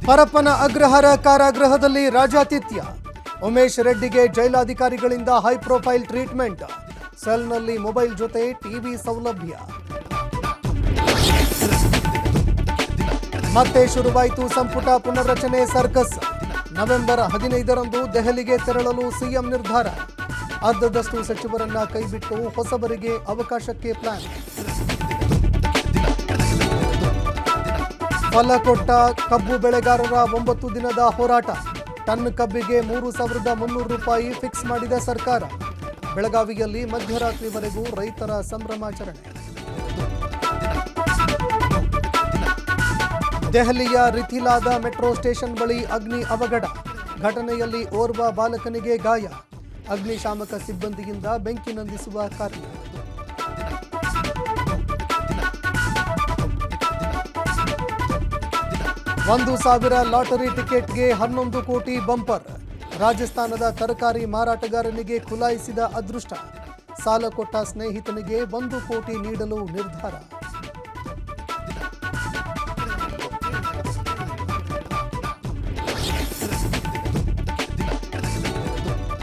ಪರಪ್ಪನ ಅಗ್ರಹಾರ ಕಾರಾಗೃಹದಲ್ಲಿ ರಾಜಾತಿಥ್ಯ. ಉಮೇಶ್ ರೆಡ್ಡಿಗೆ ಜೈಲಾಧಿಕಾರಿಗಳಿಂದ ಹೈ ಪ್ರೊಫೈಲ್ ಟ್ರೀಟ್ಮೆಂಟ್. ಸೆಲ್ನಲ್ಲಿ ಮೊಬೈಲ್ ಜೊತೆ ಟಿವಿ ಸೌಲಭ್ಯ. ಮತ್ತೆ ಶುರುವಾಯಿತು ಸಂಪುಟ ಪುನರ್ರಚನೆ ಸರ್ಕಸ್. ನವೆಂಬರ್ 15ರಂದು ದೆಹಲಿಗೆ ತೆರಳಲು ಸಿಎಂ ನಿರ್ಧಾರ. ಅರ್ಧದಷ್ಟು ಸಚಿವರನ್ನ ಕೈಬಿಟ್ಟು ಹೊಸಬರಿಗೆ ಅವಕಾಶಕ್ಕೆ ಪ್ಲಾನ್. ಫಲ ಕೊಟ್ಟ ಕಬ್ಬು ಬೆಳೆಗಾರರ 9 ದಿನದ ಹೋರಾಟ. ಟನ್ ಕಬ್ಬಿಗೆ 3,300 ರೂಪಾಯಿ ಫಿಕ್ಸ್ ಮಾಡಿದ ಸರ್ಕಾರ. ಬೆಳಗಾವಿಯಲ್ಲಿ ಮಧ್ಯರಾತ್ರಿವರೆಗೂ ರೈತರ ಸಂಭ್ರಮಾಚರಣೆ. ದೆಹಲಿಯ ರಿಥಿಲಾದ ಮೆಟ್ರೋ ಸ್ಟೇಷನ್ ಬಳಿ ಅಗ್ನಿ ಅವಘಡ. ಘಟನೆಯಲ್ಲಿ ಓರ್ವ ಬಾಲಕನಿಗೆ ಗಾಯ. ಅಗ್ನಿಶಾಮಕ ಸಿಬ್ಬಂದಿಯಿಂದ ಬೆಂಕಿ ನಂದಿಸುವ ಕಾರ್ಯ. $1,000 ಲಾಟರಿ ಟಿಕೆಟ್ಗೆ 11 ಕೋಟಿ ಬಂಪರ್. ರಾಜಸ್ಥಾನದ ತರಕಾರಿ ಮಾರಾಟಗಾರನಿಗೆ ಖುಲಾಯಿಸಿದ ಅದೃಷ್ಟ. ಸಾಲ ಕೊಟ್ಟ ಸ್ನೇಹಿತನಿಗೆ 1 ಕೋಟಿ ನೀಡಲು ನಿರ್ಧಾರ.